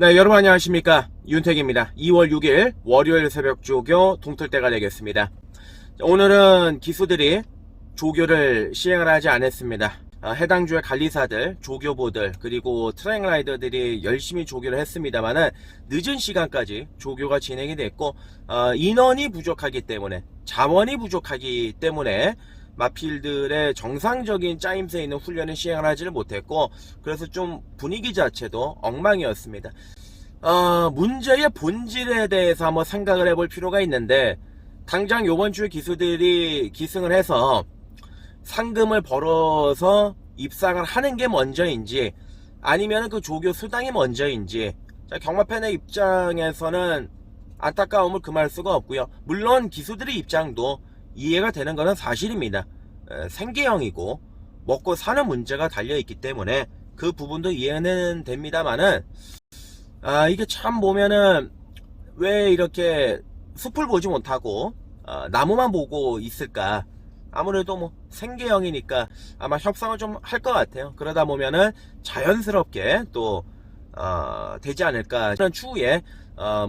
네, 여러분 안녕하십니까. 윤택입니다. 2월 6일 월요일 새벽 조교 동틀때가 되겠습니다. 오늘은 기수들이 조교를 시행을 하지 않았습니다. 해당 주의 관리사들, 조교보들, 그리고 트랙라이더들이 열심히 조교를 했습니다만은 늦은 시간까지 조교가 진행이 됐고, 인원이 부족하기 때문에, 자원이 부족하기 때문에 마필들의 정상적인 짜임새 있는 훈련을 시행을 하지를 못했고, 그래서 좀 분위기 자체도 엉망이었습니다. 문제의 본질에 대해서 한번 생각을 해볼 필요가 있는데, 당장 요번 주에 기수들이 기승을 해서 상금을 벌어서 입상을 하는 게 먼저인지, 아니면 그 조교 수당이 먼저인지, 경마팬의 입장에서는 안타까움을 금할 수가 없고요. 물론 기수들의 입장도 이해가 되는 것은 사실입니다. 생계형이고 먹고 사는 문제가 달려있기 때문에 그 부분도 이해는 됩니다만은, 이게 참 보면은 왜 이렇게 숲을 보지 못하고 나무만 보고 있을까. 아무래도 뭐 생계형이니까 아마 협상을 좀 할 것 같아요. 그러다 보면은 자연스럽게 또 되지 않을까. 이런 추후에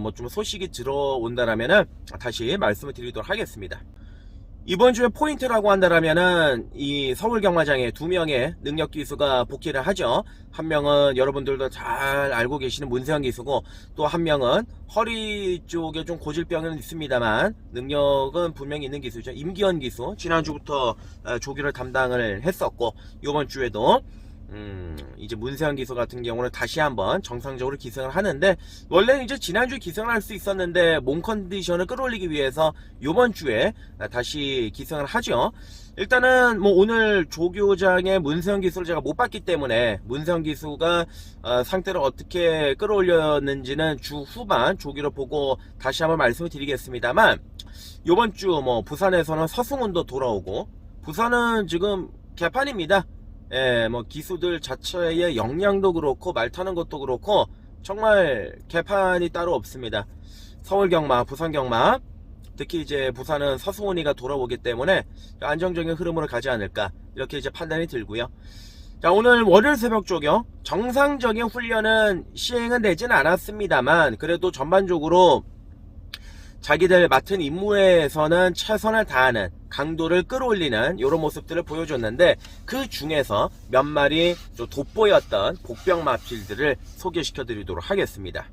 뭐 좀 소식이 들어온다라면은 다시 말씀을 드리도록 하겠습니다. 이번 주에 포인트라고 한다라면은 이 서울경마장에 2명의 능력 기수가 복귀를 하죠. 한 명은 여러분들도 잘 알고 계시는 문세영 기수고, 또 한 명은 허리 쪽에 좀 고질병은 있습니다만 능력은 분명히 있는 기수죠. 임기현 기수, 지난주부터 조교를 담당을 했었고, 이번 주에도 이제 문세영 기수 같은 경우는 다시 한번 정상적으로 기승을 하는데, 원래는 이제 지난주에 기승을 할 수 있었는데 몸 컨디션을 끌어올리기 위해서 이번 주에 다시 기승을 하죠. 일단은 뭐 오늘 조교장의 문세영 기수를 제가 못 봤기 때문에 문세영 기수가 상태를 어떻게 끌어올렸는지는 주 후반 조교를 보고 다시 한번 말씀을 드리겠습니다만, 이번 주 뭐 부산에서는 서승훈도 돌아오고, 부산은 지금 개판입니다. 예, 뭐 기수들 자체의 역량도 그렇고 말 타는 것도 그렇고 정말 개판이 따로 없습니다. 서울경마, 부산경마, 특히 이제 부산은 서승훈이가 돌아오기 때문에 안정적인 흐름으로 가지 않을까, 이렇게 이제 판단이 들고요. 자, 오늘 월요일 새벽 조교 정상적인 훈련은 시행은 되진 않았습니다만, 그래도 전반적으로 자기들 맡은 임무에서는 최선을 다하는, 강도를 끌어올리는 이런 모습들을 보여줬는데, 그 중에서 몇 마리 좀 돋보였던 복병 마필들을 소개시켜 드리도록 하겠습니다.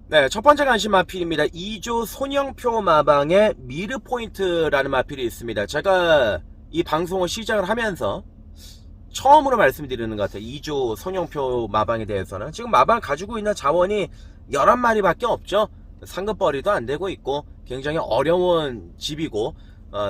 네, 첫 번째 관심 마필입니다. 2조 손영표 마방의 미르포인트라는 마필이 있습니다. 제가 이 방송을 시작을 하면서 처음으로 말씀드리는 것 같아요. 2조 손영표 마방에 대해서는 지금 마방 가지고 있는 자원이 11마리밖에 없죠. 상급벌이도 안 되고 있고 굉장히 어려운 집이고,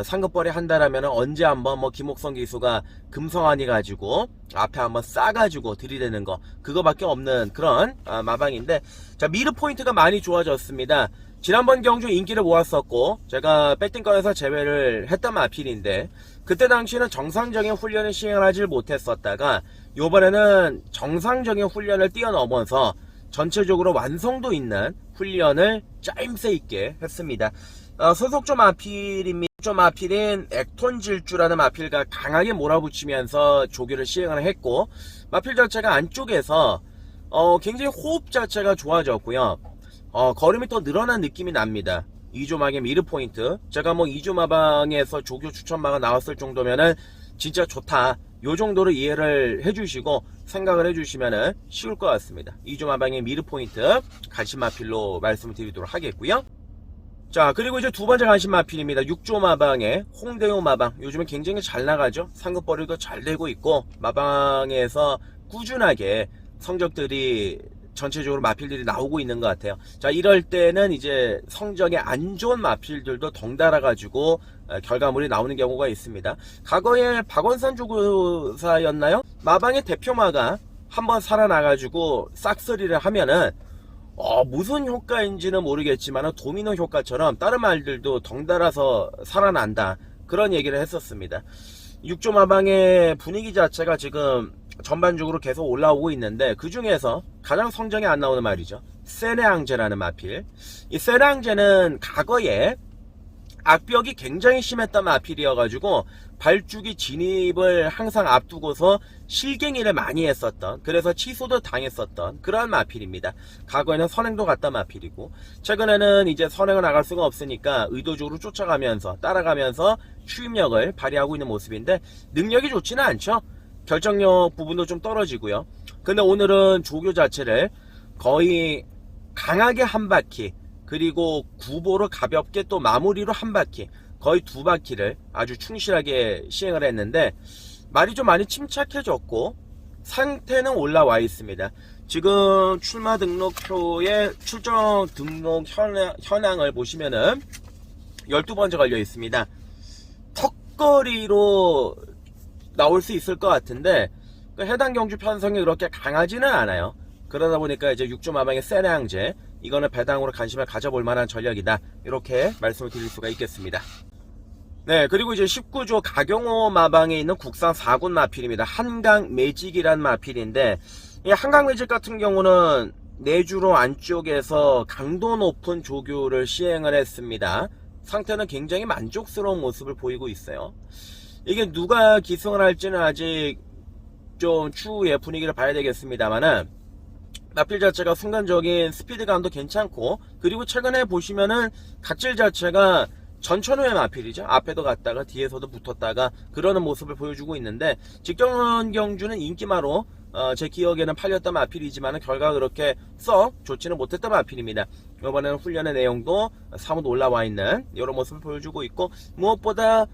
상급벌이 한다라면 언제 한번 뭐 김옥성 기수가 금성환이 가지고 앞에 한번 싸가지고 들이대는 거, 그거밖에 없는 그런 마방인데, 자, 미르 포인트가 많이 좋아졌습니다. 지난번 경주 인기를 모았었고 제가 배팅권에서 제외를 했던 마필인데, 그때 당시에는 정상적인 훈련을 시행을 하지 못했었다가 요번에는 정상적인 훈련을 뛰어넘어서 전체적으로 완성도 있는 훈련을 짜임새 있게 했습니다. 소속조 마필입니다. 소속조 마필인 액톤질주라는 마필과 강하게 몰아붙이면서 조교를 시행을 했고, 마필 자체가 안쪽에서 굉장히 호흡 자체가 좋아졌고요. 걸음이 더 늘어난 느낌이 납니다. 2조막의 미르포인트, 제가 뭐 2조마방에서 조교 추천마가 나왔을 정도면은 진짜 좋다, 요 정도로 이해를 해주시고 생각을 해주시면 쉬울 것 같습니다. 2조 마방의 미르포인트 관심 마필로 말씀을 드리도록 하겠고요. 자, 그리고 이제 두 번째 관심 마필입니다. 6조 마방의 홍대호 마방. 요즘에 굉장히 잘 나가죠. 상급벌이도 잘 되고 있고 마방에서 꾸준하게 성적들이 전체적으로 마필들이 나오고 있는 것 같아요. 자, 이럴 때는 이제 성적이 안 좋은 마필들도 덩달아 가지고 결과물이 나오는 경우가 있습니다. 과거에 박원산 조교사였나요? 마방의 대표마가 한번 살아나가지고 싹쓸이를 하면은 무슨 효과인지는 모르겠지만 도미노 효과처럼 다른 말들도 덩달아서 살아난다, 그런 얘기를 했었습니다. 6조 마방의 분위기 자체가 지금 전반적으로 계속 올라오고 있는데, 그 중에서 가장 성적이 안 나오는 말이죠. 세레앙제라는 마필. 이 세레앙제는 과거에 악벽이 굉장히 심했던 마필이어가지고 발주기 진입을 항상 앞두고서 실갱이를 많이 했었던, 그래서 취소도 당했었던 그런 마필입니다. 과거에는 선행도 갔던 마필이고, 최근에는 이제 선행을 나갈 수가 없으니까 의도적으로 쫓아가면서 따라가면서 추임력을 발휘하고 있는 모습인데, 능력이 좋지는 않죠. 결정력 부분도 좀 떨어지고요. 근데 오늘은 조교 자체를 거의 강하게 한 바퀴, 그리고 구보로 가볍게 또 마무리로 한 바퀴, 거의 두 바퀴를 아주 충실하게 시행을 했는데, 말이 좀 많이 침착해졌고 상태는 올라와 있습니다. 지금 출마 등록표에 출정 등록 현황을 보시면은 12번째 걸려 있습니다. 턱걸이로 나올 수 있을 것 같은데, 해당 경주 편성이 그렇게 강하지는 않아요. 그러다 보니까 이제 육주마방의 세례항제, 이거는 배당으로 관심을 가져볼 만한 전략이다, 이렇게 말씀을 드릴 수가 있겠습니다. 네, 그리고 이제 19조 가경호 마방에 있는 국산 4군 마필입니다. 한강 매직이란 마필인데, 이 한강 매직 같은 경우는 내주로 안쪽에서 강도 높은 조교를 시행을 했습니다. 상태는 굉장히 만족스러운 모습을 보이고 있어요. 이게 누가 기승을 할지는 아직 좀 추후에 분위기를 봐야 되겠습니다만은, 마필 자체가 순간적인 스피드감도 괜찮고, 그리고 최근에 보시면은 각질 자체가 전천후의 마필이죠. 앞에도 갔다가 뒤에서도 붙었다가 그러는 모습을 보여주고 있는데, 직전 경주는 인기마로 제 기억에는 팔렸던 마필이지만 결과가 그렇게 썩 좋지는 못했던 마필입니다. 이번에는 훈련의 내용도 사뭇 올라와 있는 이런 모습을 보여주고 있고, 무엇보다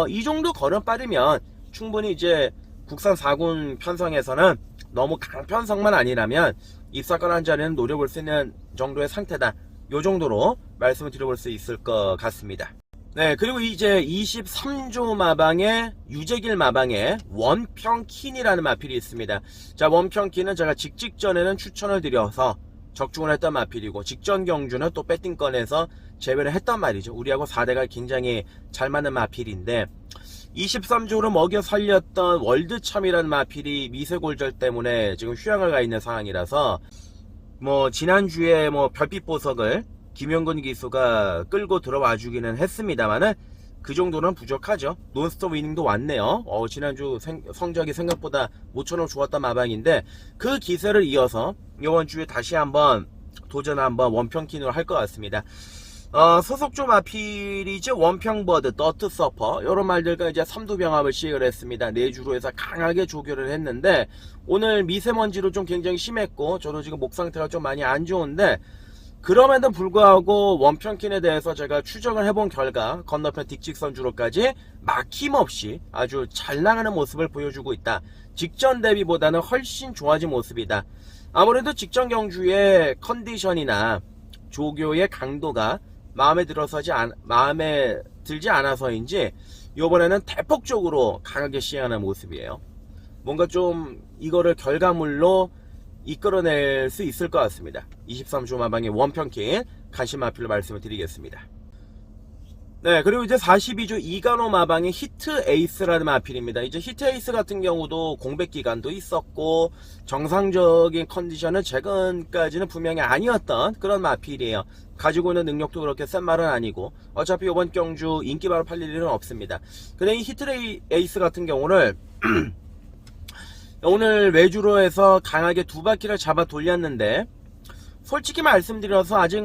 이 정도 걸음빠르면 충분히 이제 국산 4군 편성에서는 너무 강편성만 아니라면 입사권 한 자리는 노려볼 수 있는 정도의 상태다, 요 정도로 말씀을 드려볼 수 있을 것 같습니다. 네, 그리고 이제 23조 마방에 유재길 마방에 원평킨이라는 마필이 있습니다. 자, 원평킨은 제가 직전에는 추천을 드려서 적중을 했던 마필이고, 직전 경주는 또 배팅 꺼내서 제외를 했단 말이죠. 우리하고 4대가 굉장히 잘 맞는 마필인데, 23조로 먹여 살렸던 월드참이라는 마필이 미세골절 때문에 지금 휴양을 가 있는 상황이라서, 지난주에 별빛 보석을 김영근 기수가 끌고 들어와 주기는 했습니다만은 그 정도는 부족하죠. 논스톱 위닝도 왔네요. 지난주 성적이 생각보다 모처럼 좋았던 마방인데, 그 기세를 이어서 이번 주에 다시 한번 도전 한번 원평킨으로 할 것 같습니다. 소속조 마필이죠. 원평버드, 더트 서퍼, 이런 말들과 이제 삼두병합을 시행을 했습니다. 내주로 해서 강하게 조교를 했는데, 오늘 미세먼지로 좀 굉장히 심했고, 저도 지금 목 상태가 좀 많이 안 좋은데, 그럼에도 불구하고 원평킨에 대해서 제가 추정을 해본 결과 건너편 딕직선 주로까지 막힘없이 아주 잘 나가는 모습을 보여주고 있다. 직전 대비보다는 훨씬 좋아진 모습이다. 아무래도 직전 경주의 컨디션이나 조교의 강도가 마음에 들지 않아서인지 이번에는 대폭적으로 강하게 시행하는 모습이에요. 뭔가 좀 이거를 결과물로 이끌어낼 수 있을 것 같습니다. 23조 마방의 원평킨 간신마필로 말씀을 드리겠습니다. 네, 그리고 이제 42조 이간호 마방의 히트 에이스라는 마필입니다. 이제 히트 에이스 같은 경우도 공백 기간도 있었고 정상적인 컨디션은 최근까지는 분명히 아니었던 그런 마필이에요. 가지고 있는 능력도 그렇게 센 말은 아니고 어차피 이번 경주 인기바로 팔릴 일은 없습니다. 근데 이 히트 에이스 같은 경우를 오늘 외주로 해서 강하게 두 바퀴를 잡아 돌렸는데, 솔직히 말씀드려서 아직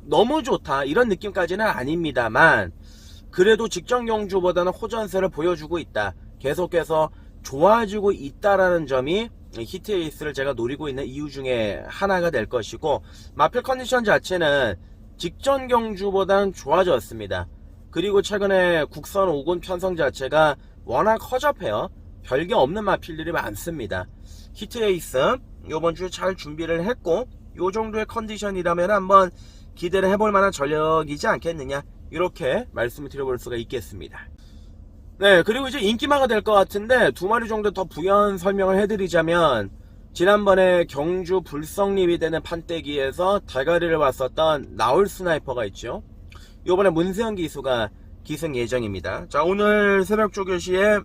너무 좋다 이런 느낌까지는 아닙니다만, 그래도 직전 경주보다는 호전세를 보여주고 있다, 계속해서 좋아지고 있다라는 점이 히트 에이스를 제가 노리고 있는 이유 중에 하나가 될 것이고, 마필 컨디션 자체는 직전 경주보다는 좋아졌습니다. 그리고 최근에 국선 5군 편성 자체가 워낙 허접해요. 별게 없는 마필들이 많습니다. 히트 에이스 이번 주에 잘 준비를 했고, 요 정도의 컨디션이라면 한번 기대를 해볼 만한 전력이지 않겠느냐, 이렇게 말씀을 드려볼 수가 있겠습니다. 네, 그리고 이제 인기마가 될 것 같은데 두 마리 정도 더 부연 설명을 해드리자면, 지난번에 경주 불성립이 되는 판때기에서 대가리를 왔었던 나올 스나이퍼가 있죠. 요번에 문세영 기수가 기승 예정입니다. 자, 오늘 새벽 조교시에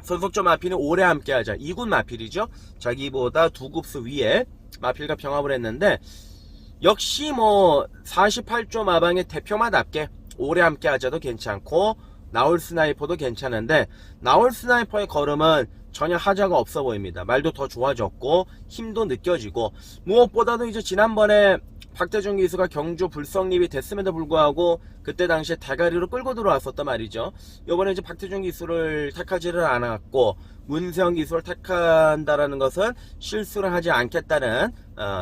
소속조 마필은 오래 함께하자 2군 마필이죠. 자기보다 두 급수 위에 마필과 병합을 했는데, 역시 48조 마방의 대표마답게 오래 함께 하자도 괜찮고 나올 스나이퍼도 괜찮은데 나올 스나이퍼의 걸음은 전혀 하자가 없어 보입니다. 말도 더 좋아졌고 힘도 느껴지고 무엇보다도 이제 지난번에 박태준 기수가 경주 불성립이 됐음에도 불구하고 그때 당시에 대가리로 끌고 들어왔었단 말이죠. 이번에 이제 박태준 기수를 택하지를 않았고 문세영 기수를 택한다라는 것은 실수를 하지 않겠다는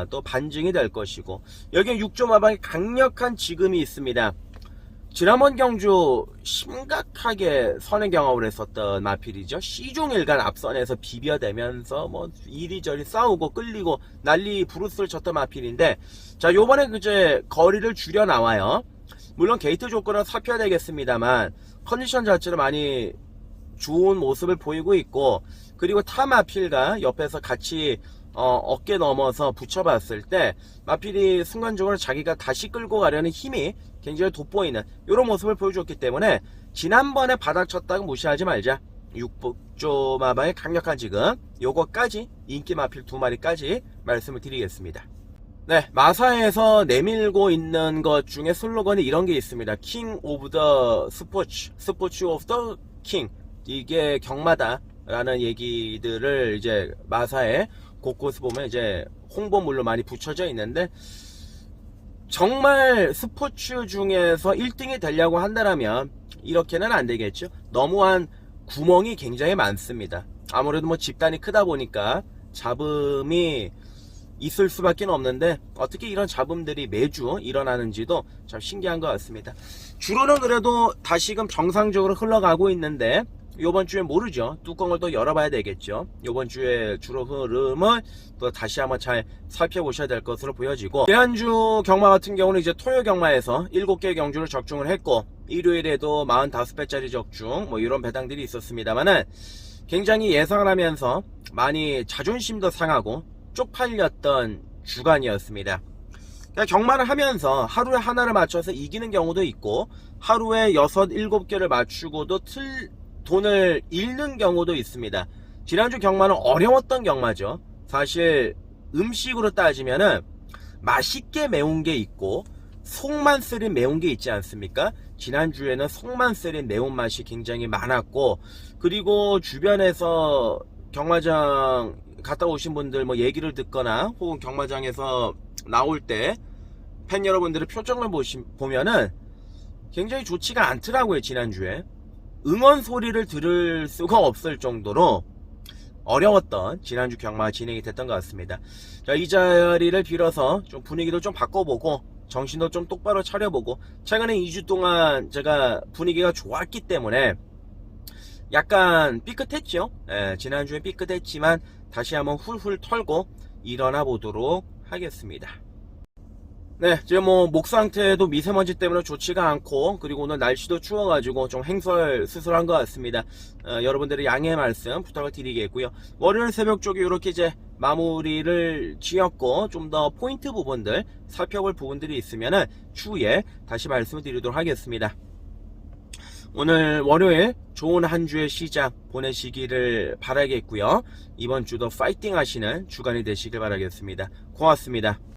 또 반증이 될 것이고 여기에 6조 마방에 강력한 지금이 있습니다. 지난번 경주 심각하게 선행 경험을 했었던 마필이죠. 시종일관 앞선에서 비벼대면서 뭐 이리저리 싸우고 끌리고 난리 부르스를 쳤던 마필인데 자 요번에 이제 거리를 줄여 나와요. 물론 게이트 조건은 살펴야 되겠습니다만 컨디션 자체를 많이 좋은 모습을 보이고 있고 그리고 타 마필과 옆에서 같이 어깨 넘어서 붙여봤을 때 마필이 순간적으로 자기가 다시 끌고 가려는 힘이 굉장히 돋보이는 이런 모습을 보여줬기 때문에 지난번에 바닥 쳤다고 무시하지 말자. 6조 마방의 강력한 지금 요거까지 인기 마필 2마리까지 말씀을 드리겠습니다. 네, 마사에서 내밀고 있는 것 중에 슬로건이 이런 게 있습니다. 킹 오브 더 스포츠, 스포츠 오브 더 킹. 이게 경마다 라는 얘기들을 이제 마사에 곳곳에 보면 이제 홍보물로 많이 붙여져 있는데 정말 스포츠 중에서 1등이 되려고 한다면 이렇게는 안 되겠죠. 너무한 구멍이 굉장히 많습니다. 아무래도 뭐 집단이 크다 보니까 잡음이 있을 수밖에 없는데 어떻게 이런 잡음들이 매주 일어나는지도 참 신기한 것 같습니다. 주로는 그래도 다시금 정상적으로 흘러가고 있는데 요번 주에 모르죠. 뚜껑을 또 열어봐야 되겠죠. 요번 주에 주로 흐름을 또 다시 한번 잘 살펴보셔야 될 것으로 보여지고 지난주 경마 같은 경우는 이제 토요 경마에서 7개 경주를 적중을 했고 일요일에도 45배짜리 적중 뭐 이런 배당들이 있었습니다만은 굉장히 예상을 하면서 많이 자존심도 상하고 쪽팔렸던 주간이었습니다. 그러니까 경마를 하면서 하루에 하나를 맞춰서 이기는 경우도 있고 하루에 6, 7개를 맞추고도 돈을 잃는 경우도 있습니다. 지난주 경마는 어려웠던 경마죠. 사실 음식으로 따지면은 맛있게 매운 게 있고 속만 쓰린 매운 게 있지 않습니까? 지난주에는 속만 쓰린 매운맛이 굉장히 많았고 그리고 주변에서 경마장 갔다 오신 분들 뭐 얘기를 듣거나 혹은 경마장에서 나올 때 팬 여러분들의 표정을 보면은 굉장히 좋지가 않더라고요. 지난주에 응원 소리를 들을 수가 없을 정도로 어려웠던 지난주 경마가 진행이 됐던 것 같습니다. 자, 이 자리를 빌어서 좀 분위기도 좀 바꿔보고 정신도 좀 똑바로 차려보고 최근에 2주 동안 제가 분위기가 좋았기 때문에 약간 삐끗했죠. 지난주에 삐끗했지만 다시 한번 훌훌 털고 일어나 보도록 하겠습니다. 네, 지금 뭐 목 상태도 미세먼지 때문에 좋지가 않고 그리고 오늘 날씨도 추워가지고 좀 행설수설한 것 같습니다. 여러분들의 양해의 말씀 부탁을 드리겠고요. 월요일 새벽 쪽에 이렇게 이제 마무리를 지었고 좀 더 포인트 부분들 살펴볼 부분들이 있으면은 추후에 다시 말씀을 드리도록 하겠습니다. 오늘 월요일 좋은 한 주의 시작 보내시기를 바라겠고요. 이번 주도 파이팅 하시는 주간이 되시길 바라겠습니다. 고맙습니다.